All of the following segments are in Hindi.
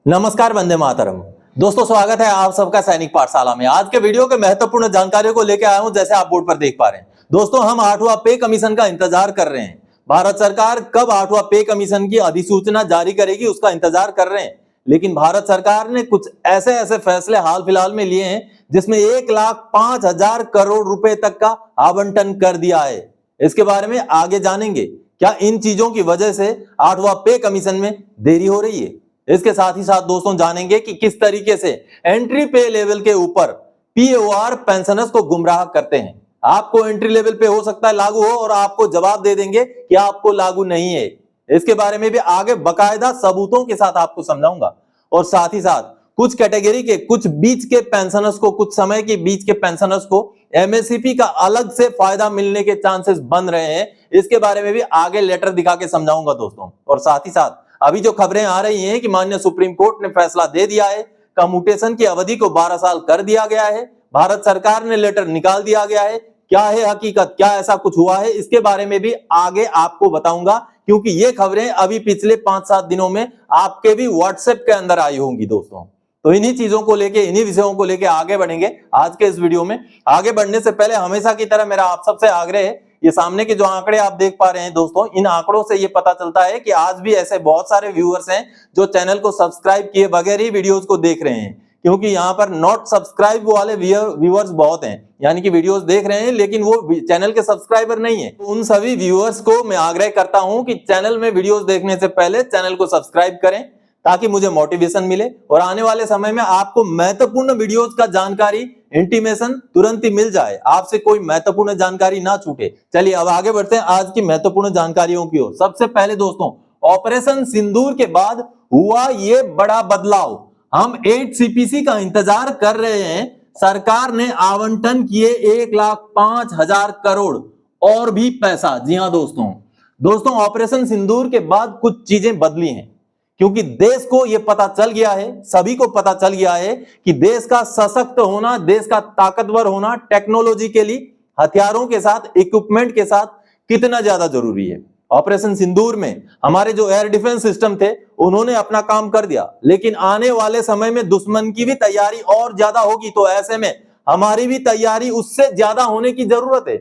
नमस्कार, वंदे मातरम। दोस्तों, स्वागत है आप सबका सैनिक पाठशाला में। आज के वीडियो के महत्वपूर्ण जानकारियों को लेकर आया हूं, जैसे आप बोर्ड पर देख पा रहे हैं। दोस्तों, हम 8वां पे कमीशन का इंतजार कर रहे हैं। भारत सरकार कब 8वां पे कमीशन की अधिसूचना जारी करेगी, उसका इंतजार कर रहे हैं। लेकिन भारत सरकार ने कुछ ऐसे फैसले हाल फिलहाल में लिए हैं जिसमें 1,05,000 करोड़ रुपए तक का आवंटन कर दिया है। इसके बारे में आगे जानेंगे। क्या इन चीजों की वजह से 8वां पे कमीशन में देरी हो रही है? इसके साथ ही साथ दोस्तों जानेंगे कि किस तरीके से एंट्री पे लेवल के ऊपर पीओआर पेंशनर्स को गुमराह करते हैं। आपको एंट्री लेवल पे हो सकता है लागू हो और आपको जवाब दे देंगे कि आपको लागू नहीं है। इसके बारे में भी आगे बकायदा सबूतों के साथ आपको समझाऊंगा। और साथ ही साथ कुछ कैटेगरी के, कुछ बीच के पेंशनर्स को, कुछ समय के बीच के पेंशनर्स को एमएसपी का अलग से फायदा मिलने के चांसेस बन रहे हैं। इसके बारे में भी आगे लेटर दिखा के समझाऊंगा दोस्तों। और साथ ही साथ अभी जो खबरें आ रही हैं कि माननीय सुप्रीम कोर्ट ने फैसला दे दिया है, कम्यूटेशन की अवधि को 12 साल कर दिया गया है, भारत सरकार ने लेटर निकाल दिया गया है। क्या है हकीकत, क्या ऐसा कुछ हुआ है, इसके बारे में भी आगे आपको बताऊंगा, क्योंकि ये खबरें अभी पिछले 5-7 दिनों में आपके भी व्हाट्सएप के अंदर आई होंगी दोस्तों। तो इन्हीं चीजों को लेके, इन्हीं विषयों को लेके आगे बढ़ेंगे आज के इस वीडियो में। आगे बढ़ने से पहले हमेशा की तरह मेरा आप सबसे आग्रह है, ये सामने के जो आंकड़े आप देख पा रहे हैं दोस्तों, इन आंकड़ों से ये पता चलता है कि आज भी ऐसे बहुत सारे व्यूअर्स हैं जो चैनल को सब्सक्राइब किए बगैर ही वीडियोस को देख रहे हैं। क्योंकि यहाँ पर नॉट सब्सक्राइब वाले व्यूअर्स बहुत हैं, यानी कि वीडियोस देख रहे हैं लेकिन वो चैनल के सब्सक्राइबर नहीं है। उन सभी व्यूअर्स को मैं आग्रह करता हूं कि चैनल में वीडियोस देखने से पहले चैनल को सब्सक्राइब करें, ताकि मुझे मोटिवेशन मिले और आने वाले समय में आपको महत्वपूर्ण वीडियोस का जानकारी, इंटीमेशन तुरंत ही मिल जाए, आपसे कोई महत्वपूर्ण जानकारी ना छूटे। चलिए अब आगे बढ़ते हैं आज की महत्वपूर्ण जानकारियों की ओर। सबसे पहले दोस्तों, ऑपरेशन सिंदूर के बाद हुआ ये बड़ा बदलाव। हम 8 सीपीसी का इंतजार कर रहे हैं। सरकार ने आवंटन किए 1,05,000 करोड़ और भी पैसा। जी हां दोस्तों, ऑपरेशन सिंदूर के बाद कुछ चीजें बदली हैं, क्योंकि देश को यह पता चल गया है, सभी को पता चल गया है कि देश का सशक्त होना, देश का ताकतवर होना टेक्नोलॉजिकली, हथियारों के साथ, इक्विपमेंट के साथ कितना ज्यादा जरूरी है। ऑपरेशन सिंदूर में हमारे जो एयर डिफेंस सिस्टम थे उन्होंने अपना काम कर दिया, लेकिन आने वाले समय में दुश्मन की भी तैयारी और ज्यादा होगी। तो ऐसे में हमारी भी तैयारी उससे ज्यादा होने की जरूरत है,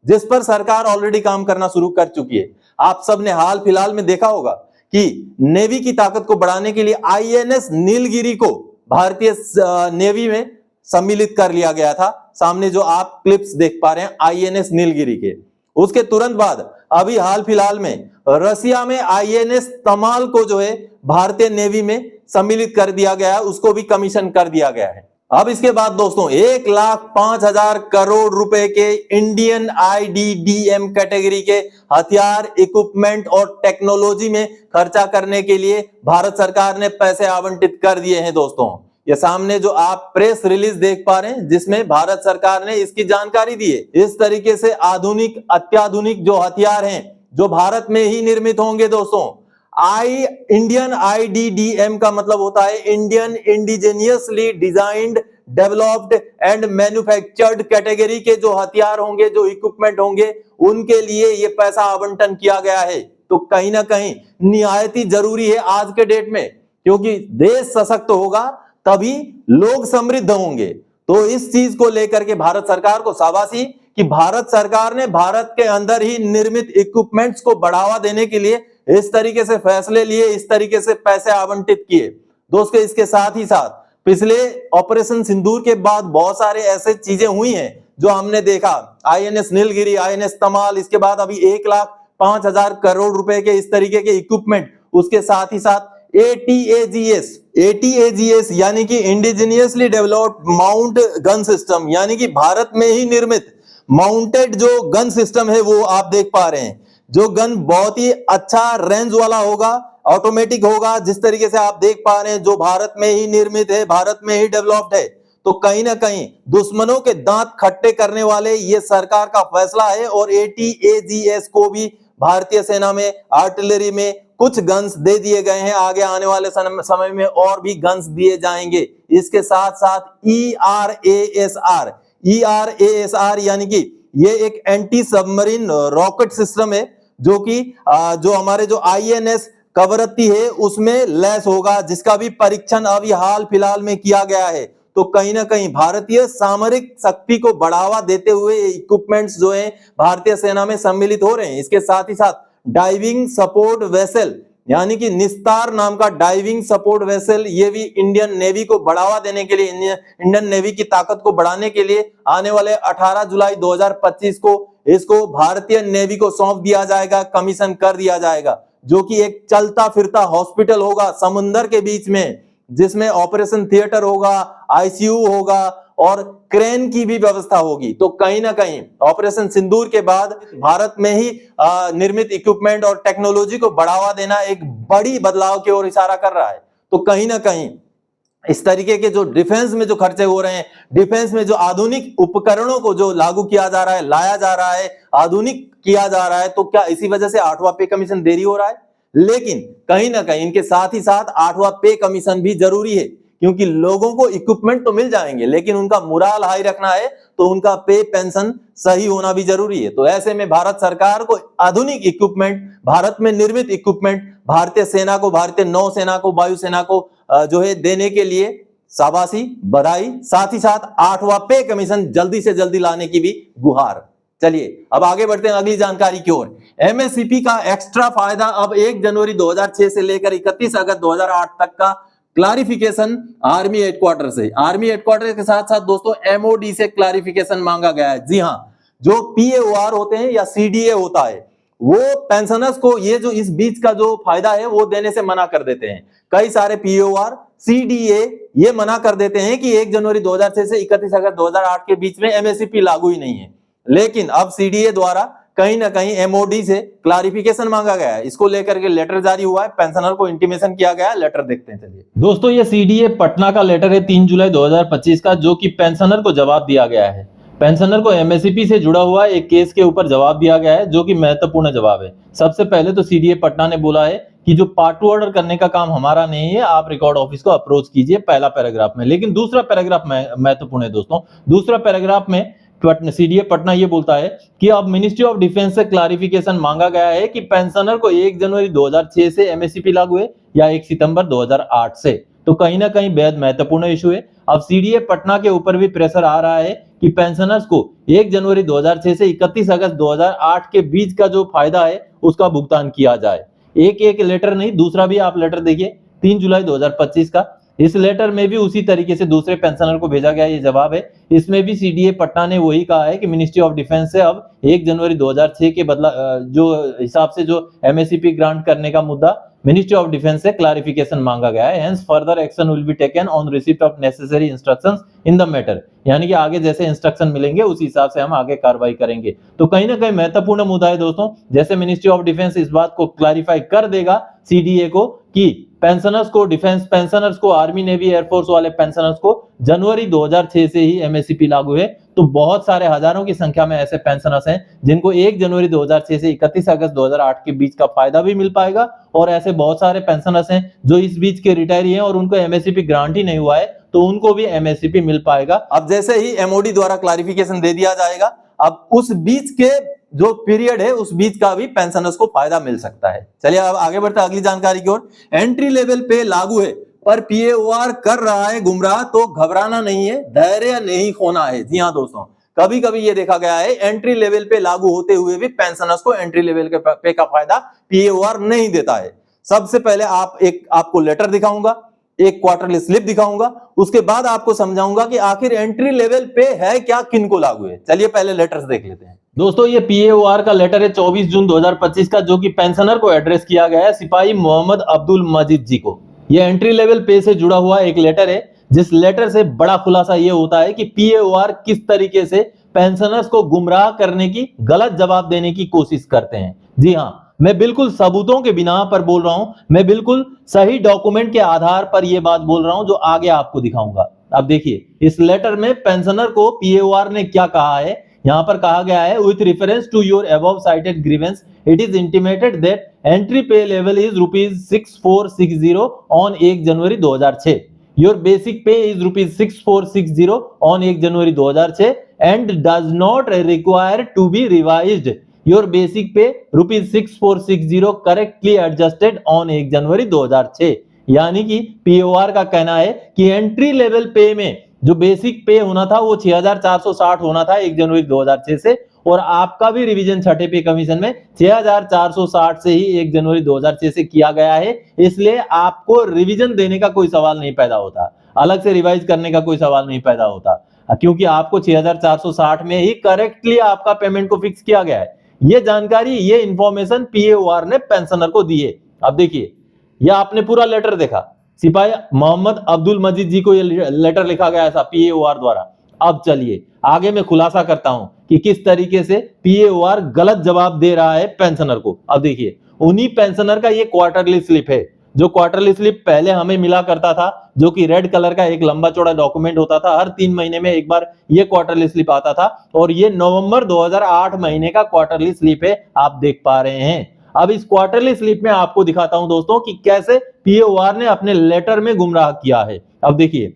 जिस पर सरकार ऑलरेडी काम करना शुरू कर चुकी है। आप सबने हाल फिलहाल में देखा होगा कि नेवी की ताकत को बढ़ाने के लिए आईएनएस नीलगिरी को भारतीय नेवी में सम्मिलित कर लिया गया था। सामने जो आप क्लिप्स देख पा रहे हैं आईएनएस नीलगिरी के, उसके तुरंत बाद अभी हाल फिलहाल में रसिया में आईएनएस तमाल को जो है भारतीय नेवी में सम्मिलित कर दिया गया है, उसको भी कमीशन कर दिया गया है। अब इसके बाद दोस्तों 1,05,000 करोड़ रुपए के इंडियन आईडीडीएम कैटेगरी के हथियार, इक्विपमेंट और टेक्नोलॉजी में खर्चा करने के लिए भारत सरकार ने पैसे आवंटित कर दिए हैं दोस्तों। ये सामने जो आप प्रेस रिलीज देख पा रहे हैं, जिसमें भारत सरकार ने इसकी जानकारी दी है। इस तरीके से आधुनिक, अत्याधुनिक जो हथियार हैं जो भारत में ही निर्मित होंगे दोस्तों। इंडियन आईडीडीएम का मतलब होता है Indian indigenously designed, developed and manufactured category के जो हथियार होंगे, जो इक्विपमेंट होंगे, उनके लिए ये पैसा आवंटन किया गया है। तो कहीं ना कहीं निहायत ही जरूरी है आज के डेट में, क्योंकि देश सशक्त होगा तभी लोग समृद्ध होंगे। तो इस चीज को लेकर के भारत सरकार को शाबाशी कि भारत सरकार ने भारत के अंदर ही निर्मित इक्विपमेंट्स को बढ़ावा देने के लिए इस तरीके से फैसले लिए, इस तरीके से पैसे आवंटित किए। दोस्तों, इसके साथ ही साथ पिछले ऑपरेशन सिंदूर के बाद बहुत सारे ऐसे चीजें हुई हैं जो हमने देखा। आईएनएस नीलगिरी, आईएनएस तमाल, इसके बाद अभी 1,05,000 करोड़ रुपए के इस तरीके के इक्विपमेंट, उसके साथ ही साथ एटीएजीएस यानी कि indigenously developed mount gun system, यानी कि भारत में ही निर्मित माउंटेड जो गन सिस्टम है वो आप देख पा रहे हैं। जो गन बहुत ही अच्छा रेंज वाला होगा, ऑटोमेटिक होगा, जिस तरीके से आप देख पा रहे हैं, जो भारत में ही निर्मित है, भारत में ही डेवलप्ड है। तो कहीं ना कहीं दुश्मनों के दांत खट्टे करने वाले ये सरकार का फैसला है। और एटीएजीएस को भी भारतीय सेना में, आर्टिलरी में कुछ गन्स दे दिए गए हैं। आगे आने वाले समय में और भी गन्स दिए जाएंगे। इसके साथ साथ ईआरएएसआर यानी कि ये एक एंटी सबमरीन रॉकेट सिस्टम है, जो कि जो हमारे जो आईएनएस कवरत्ती है उसमें लेस होगा, जिसका भी परीक्षण अभी हाल फिलहाल में किया गया है। तो कहीं ना कहीं भारतीय सामरिक शक्ति को बढ़ावा देते हुए इक्विपमेंट्स जो है भारतीय सेना में सम्मिलित हो रहे हैं। इसके साथ ही साथ डाइविंग सपोर्ट वेसल यानी कि निस्तार नाम का डाइविंग सपोर्ट वेसल, ये भी इंडियन नेवी को बढ़ावा देने के लिए, इंडियन नेवी की ताकत को बढ़ाने के लिए आने वाले 18 जुलाई 2025 को इसको भारतीय नेवी को सौंप दिया जाएगा, कमीशन कर दिया जाएगा, जो कि एक चलता फिरता हॉस्पिटल होगा समुद्र के बीच में, जिसमें ऑपरेशन थिएटर होगा, आईसीयू होगा और क्रेन की भी व्यवस्था होगी। तो कहीं ना कहीं ऑपरेशन सिंदूर के बाद भारत में ही निर्मित इक्विपमेंट और टेक्नोलॉजी को बढ़ावा देना एक बड़ी बदलाव की ओर इशारा कर रहा है। तो कहीं ना कहीं इस तरीके के जो डिफेंस में जो खर्चे हो रहे हैं, डिफेंस में जो आधुनिक उपकरणों को जो लागू किया जा रहा है, लाया जा रहा है, आधुनिक किया जा रहा है, तो क्या इसी वजह से 8वां पे कमीशन देरी हो रहा है? लेकिन कहीं ना कहीं इनके साथ ही साथ 8वां पे कमीशन भी जरूरी है, क्योंकि लोगों को इक्विपमेंट तो मिल जाएंगे, लेकिन उनका मोराल हाई रखना है तो उनका पे पेंशन सही होना भी जरूरी है। तो ऐसे में भारत सरकार को आधुनिक इक्विपमेंट, भारत में निर्मित इक्विपमेंट भारतीय सेना को, भारतीय नौसेना को, वायुसेना को जो है देने के लिए शाबाशी, बधाई, साथ ही साथ 8वां पे कमीशन जल्दी से जल्दी लाने की भी गुहार। चलिए अब आगे बढ़ते हैं अगली जानकारी की ओर। एमएससीपी का एक्स्ट्रा फायदा अब 1 जनवरी 2006 से लेकर 31 अगस्त 2008 तक का क्लैरिफिकेशन आर्मी हेडक्वार्टर से। आर्मी हेडक्वार्टर के साथ साथ दोस्तों एमओडी से क्लैरिफिकेशन मांगा गया है। जी हां, जो पीएओआर होते हैं या सीडीए होता है, वो पेंशनर्स को ये जो इस बीच का जो फायदा है वो देने से मना कर देते हैं। कई सारे पीएओआर, सीडीए ये मना कर देते हैं कि 1 जनवरी 2006 से 31 अगस्त 2008 के बीच में एमएसपी लागू ही नहीं है। लेकिन अब सीडीए द्वारा कहीं ना कहीं एमओडी से क्लैरिफिकेशन मांगा गया है। इसको लेकर के लेटर जारी हुआ है, पेंशनर को इंटीमेशन किया गया है। लेटर देखते हैं। चलिए दोस्तों, ये सीडीए पटना का लेटर है 3 जुलाई 2025 का, जो कि पेंशनर को जवाब दिया गया है। पेंशनर को एमएसपी से जुड़ा हुआ एक केस के ऊपर जवाब दिया गया है, जो कि महत्वपूर्ण जवाब है। सबसे पहले तो सीडीए पटना ने बोला है कि जो पार्ट टू ऑर्डर करने का काम हमारा नहीं है, आप रिकॉर्ड ऑफिस को अप्रोच कीजिए, पहला पैराग्राफ में। लेकिन दूसरा पैराग्राफ महत्वपूर्ण है दोस्तों। दूसरा पैराग्राफ में सीडीए पटना ये बोलता है कि अब मिनिस्ट्री ऑफ डिफेंस से क्लैरिफिकेशन मांगा गया है कि पेंशनर को 1 जनवरी 2006 से एमएसपी लागू है या 1 सितंबर 2008 से। तो कहीं ना कहीं बेहद महत्वपूर्ण इशू है। अब सीडीए पटना के ऊपर भी प्रेशर आ रहा है कि पेंशनर्स को 1 जनवरी 2006 से 31 अगस्त 2008 के बीच का जो फायदा है उसका भुगतान किया जाए। एक लेटर नहीं, दूसरा भी आप लेटर देखिए 3 जुलाई 2025 का। इस लेटर में भी उसी तरीके से दूसरे पेंशनर को भेजा गया ये जवाब है। इसमें भी सीडीए पटना ने वही कहा है कि मिनिस्ट्री ऑफ डिफेंस से अब 1 जनवरी 2006 के बदला जो हिसाब से जो एमएससीपी ग्रांट करने का मुद्दा मिनिस्ट्री ऑफ डिफेंस से क्लैरिफिकेशन मांगा गया है। Hence further action will be taken on receipt of necessary instructions in the matter, यानी कि आगे जैसे इंस्ट्रक्शन मिलेंगे उस हिसाब से हम आगे कार्रवाई करेंगे। तो कहीं ना कहीं महत्वपूर्ण मुद्दा है दोस्तों। जैसे मिनिस्ट्री ऑफ डिफेंस इस बात को क्लैरिफाई कर देगा सीडीए को कि पेंशनर्स को, डिफेंस पेंशनर्स को, आर्मी नेवी एयरफोर्स वाले पेंशनर्स को जनवरी 2006 से ही एमएससीपी लागू है, तो बहुत सारे हजारों की संख्या में ऐसे पेंशनर्स हैं जिनको 1 जनवरी 2006 से 31 अगस्त 2008 के बीच का फायदा भी मिल पाएगा। और ऐसे बहुत सारे पेंशनर्स हैं जो इस बीच के रिटायरी हैं और उनको एमएससीपी ग्रांट ही नहीं हुआ है, तो उनको भी एमएससीपी मिल पाएगा। अब जैसे ही एमओडी द्वारा क्लैरिफिकेशन दे दिया जाएगा, अब उस बीच के जो पीरियड है उस बीच का भी पेंशनर्स को फायदा मिल सकता है। चलिए अब आगे बढ़ते हैं अगली जानकारी की ओर। एंट्री लेवल पे लागू है पर पीएओआर कर रहा है गुमराह, तो घबराना नहीं है, धैर्य नहीं खोना है। जी हाँ दोस्तों, कभी कभी ये देखा गया है एंट्री लेवल पे लागू होते हुए भी पेंशनर्स को एंट्री लेवल के पे का फायदा पीएओआर नहीं देता है। सबसे पहले आपको लेटर दिखाऊंगा, एक क्वार्टरली स्लिप दिखाऊंगा, उसके बाद आपको समझाऊंगा कि आखिर एंट्री लेवल पे है क्या, किन को लागू है। चलिए पहले लेटर्स देख लेते हैं दोस्तों। ये पीएओआर का लेटर है 24 जून 2025 का, जो कि पेंशनर को एड्रेस किया गया है सिपाही मोहम्मद अब्दुल मजीद जी को। ये एंट्री लेवल पे से जुड़ा हुआ एक लेटर है, जिस लेटर से बड़ा खुलासा ये होता है कि पीएओआर किस तरीके से पेंशनर्स को गुमराह करने की, गलत जवाब देने की कोशिश करते हैं। जी हाँ, मैं बिल्कुल सबूतों के बिना पर बोल रहा हूं, मैं बिल्कुल सही डॉक्यूमेंट के आधार पर यह बात बोल रहा हूं जो आगे आपको दिखाऊंगा। अब देखिए इस लेटर में पेंशनर को पीएओआर ने क्या कहा है। यहां पर कहा गया है, with reference to your above cited grievance it is intimated that entry pay level is ₹6460 on 1 January 2006। Your basic pay is ₹6460 on 1 January 2006 and does not require to be revised. Your basic pay ₹6460 correctly adjusted on 1 January 2006। यानी कि पीओआर का कहना है कि एंट्री लेवल पे में जो बेसिक पे होना था वो 6460 होना था 1 जनवरी 2006 से, और आपका भी रिवीजन छठे पे कमीशन में 6460 से ही 1 जनवरी 2006 से किया गया है। इसलिए आपको रिवीजन देने का कोई सवाल नहीं पैदा होता, अलग से रिवाइज करने का कोई सवाल नहीं पैदा होता, क्योंकि आपको 6460 में ही करेक्टली आपका पेमेंट को फिक्स किया गया है। ये जानकारी, ये इंफॉर्मेशन पीएओआर ने पेंशनर को दी है। अब देखिए, यह आपने पूरा लेटर देखा, सिपाही मोहम्मद अब्दुल मजीद जी को यह लेटर लिखा गया था पीएओआर द्वारा। अब चलिए आगे मैं खुलासा करता हूं कि किस तरीके से पीएओआर गलत जवाब दे रहा है पेंशनर को। अब देखिए, उन्हीं पेंशनर का ये क्वार्टरली स्लिप है, जो क्वार्टरली स्लिप पहले हमें मिला करता था, जो कि रेड कलर का एक लंबा चौड़ा डॉक्यूमेंट होता था। हर 3 महीने में एक बार ये क्वार्टरली स्लिप आता था, और ये नवंबर 2008 महीने का क्वार्टरली स्लिप है, आप देख पा रहे हैं। अब इस क्वार्टरली स्लिप में आपको दिखाता हूं दोस्तों कि कैसे पीएओआर ने अपने लेटर में गुमराह किया है। अब देखिए,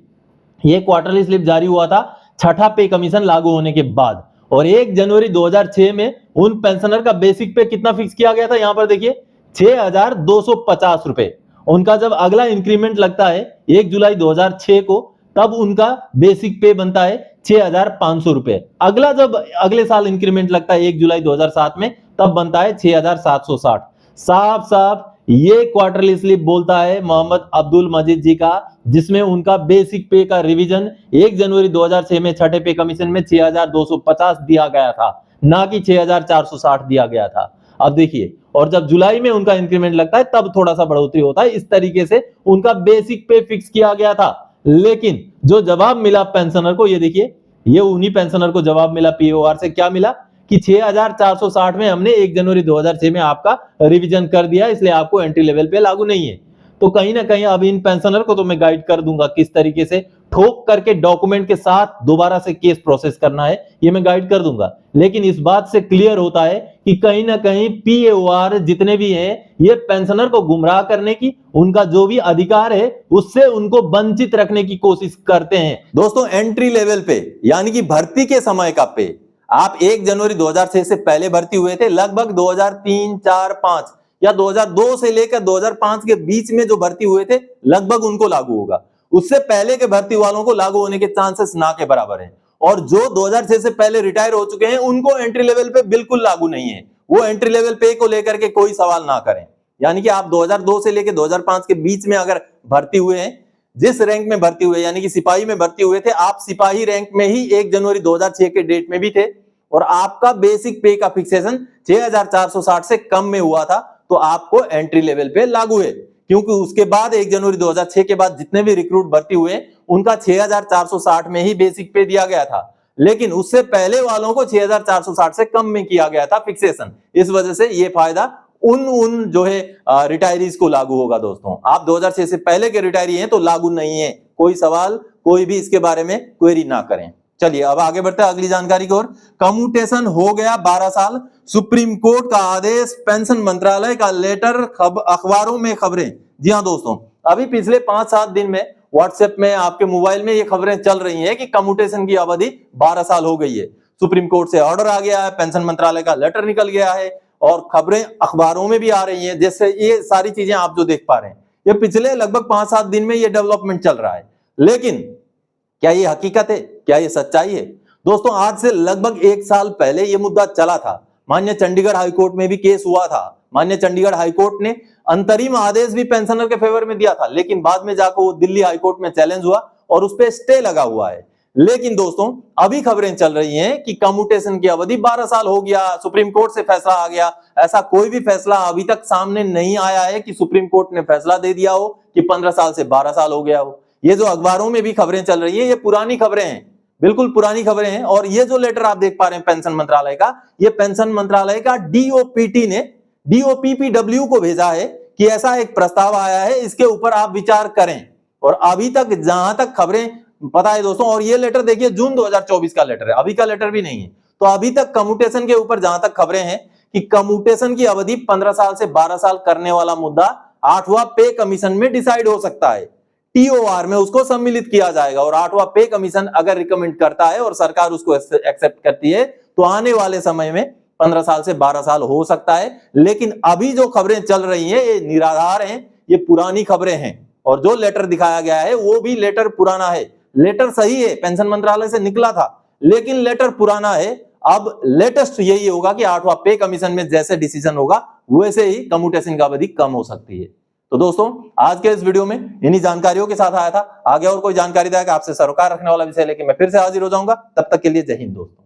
ये क्वार्टरली स्लिप जारी हुआ था छठा पे कमीशन लागू होने के बाद, और 1 जनवरी 2006 में उन पेंशनर का बेसिक पे कितना फिक्स किया गया था, यहां पर देखिए 6250 रुपए। उनका जब अगला इंक्रीमेंट लगता है 1 जुलाई 2006 को, तब उनका बेसिक पे बनता है 6500 रुपए। अगला जब अगले साल इंक्रीमेंट लगता है 1 जुलाई 2007 में, तब बनता है 6760। साफ साफ ये क्वार्टरली स्लिप बोलता है मोहम्मद अब्दुल मजीद जी का, जिसमें उनका बेसिक पे का रिवीजन 1 जनवरी 2006 में छठे पे कमीशन में 6250 दिया गया था, ना कि 6460 दिया गया था। अब देखिए, और जब जुलाई में उनका इंक्रीमेंट लगता है तब थोड़ा सा बढ़ोतरी होता है। इस तरीके से उनका बेसिक पे फिक्स किया गया था। लेकिन जो जवाब मिला पेंशनर को, ये देखिए, ये उन्हीं पेंशनर को जवाब मिला पीओआर से, क्या मिला कि 6460 में हमने 1 जनवरी 2006 में आपका रिवीजन कर दिया, इसलिए आपको एंट्री लेवल पे लागू नहीं है। तो कहीं ना कहीं अब इन पेंशनर को तो मैं गाइड कर दूंगा किस तरीके से ठोक करके डॉक्यूमेंट के साथ दोबारा से केस प्रोसेस करना है, ये मैं गाइड कर दूंगा। लेकिन इस बात से क्लियर होता है कि कहीं ना कहीं पीएओआर जितने भी हैं, ये पेंशनर को गुमराह करने की, उनका जो भी अधिकार है उससे उनको वंचित रखने की कोशिश करते हैं। दोस्तों, एंट्री लेवल पे यानी कि भर्ती के समय का पे, आप 1 जनवरी 2006 से पहले भर्ती हुए थे, लगभग 2003, 4, 5 या 2002 से लेकर 2005 के बीच में जो भर्ती हुए थे, लगभग उनको लागू होगा। उससे पहले के भर्ती वालों को लागू होने के चांसेस ना के बराबर हैं। और जो 2006 से पहले रिटायर हो चुके हैं, उनको एंट्री लेवल पे बिल्कुल लागू नहीं है। वो एंट्री लेवल पे को लेकर के कोई सवाल ना करें। यानी कि आप 2002 से लेकर 2005 के बीच में अगर भर्ती हुए हैं, जिस रैंक में भर्ती हुए, यानी कि सिपाही में भर्ती हुए थे, आप सिपाही रैंक में ही 1 जनवरी 2006 के डेट में भी थे, और आपका बेसिक पे का फिक्सेशन 6460 से कम में हुआ था, तो आपको एंट्री लेवल पे लागू है। क्योंकि उसके बाद 1 जनवरी 2006 के बाद जितने भी रिक्रूट भर्ती हुए, उनका 6460 में ही बेसिक पे दिया गया था। लेकिन उससे पहले वालों को 6460 से कम में किया गया था फिक्सेशन। इस वजह से ये फायदा उन जो है रिटायरीज को लागू होगा। दोस्तों, आप 2006 से पहले के रिटायरी हैं तो लागू नहीं है। कोई सवाल, कोई भी इसके बारे में क्वेरी ना करें। चलिए अब आगे बढ़ते हैं अगली जानकारी की ओर। कम्यूटेशन हो गया 12 साल, सुप्रीम कोर्ट का आदेश, पेंशन मंत्रालय का लेटर, अखबारों में खबरें। जी हाँ दोस्तों, अभी पिछले 5-7 दिन में व्हाट्सएप में, आपके मोबाइल में ये खबरें चल रही हैं कि कम्यूटेशन की अवधि 12 साल हो गई है। सुप्रीम कोर्ट से ऑर्डर आ गया है, पेंशन मंत्रालय का लेटर निकल गया है, और खबरें अखबारों में भी आ रही हैं। जैसे ये सारी चीजें आप जो देख पा रहे हैं, ये पिछले लगभग 5-7 दिन में ये डेवलपमेंट चल रहा है। लेकिन क्या ये हकीकत है? क्या ये सच्चाई है? दोस्तों, आज से लगभग 1 साल पहले ये मुद्दा चला था। माननीय चंडीगढ़ हाईकोर्ट में भी केस हुआ था। माननीय चंडीगढ़ हाईकोर्ट ने अंतरिम आदेश भी पेंशनर के फेवर में दिया था, लेकिन बाद में जाकर वो दिल्ली हाईकोर्ट में चैलेंज हुआ और उस पर स्टे लगा हुआ है। लेकिन दोस्तों, अभी खबरें चल रही हैं कि कम्यूटेशन की अवधि 12 साल हो गया, सुप्रीम कोर्ट से फैसला आ गया। ऐसा कोई भी फैसला अभी तक सामने नहीं आया है कि सुप्रीम कोर्ट ने फैसला दे दिया हो कि 15 साल से 12 साल हो गया हो। ये जो अखबारों में भी खबरें चल रही है, ये पुरानी खबरें हैं, बिल्कुल पुरानी खबरें हैं। और ये जो लेटर आप देख पा रहे हैं पेंशन मंत्रालय का, ये पेंशन मंत्रालय का डीओपीटी ने डीओपीपीडब्ल्यू को भेजा है कि ऐसा एक प्रस्ताव आया है, इसके ऊपर आप विचार करें। और अभी तक जहां तक खबरें पता है दोस्तों, और ये लेटर देखिए जून 2024 का लेटर है, अभी का लेटर भी नहीं है। तो अभी तक कम्यूटेशन के ऊपर जहां तक खबरें हैं कि कम्यूटेशन की अवधि 15 साल से 12 साल करने वाला मुद्दा 8वां पे कमीशन में डिसाइड हो सकता है। टीओआर में उसको सम्मिलित किया जाएगा, और 8वां पे कमीशन अगर रिकमेंड करता है और सरकार उसको एक्सेप्ट करती है, तो आने वाले समय में 15 साल से 12 साल हो सकता है। लेकिन अभी जो खबरें चल रही हैं ये निराधार हैं, ये पुरानी खबरें हैं और जो लेटर दिखाया गया है वो भी लेटर पुराना है। लेटर सही है, पेंशन मंत्रालय से निकला था, लेकिन लेटर पुराना है। अब लेटेस्ट यही होगा कि 8वां पे कमीशन में जैसे डिसीजन होगा वैसे ही कम्यूटेशन की अवधि कम हो सकती है। तो दोस्तों आज के इस वीडियो में इन्हीं जानकारियों के साथ आया था। आगे और कोई जानकारी देगा आपसे सरोकार रखने वाला विषय लेके मैं फिर से हाजिर हो जाऊंगा। तब तक के लिए जय हिंद दोस्तों।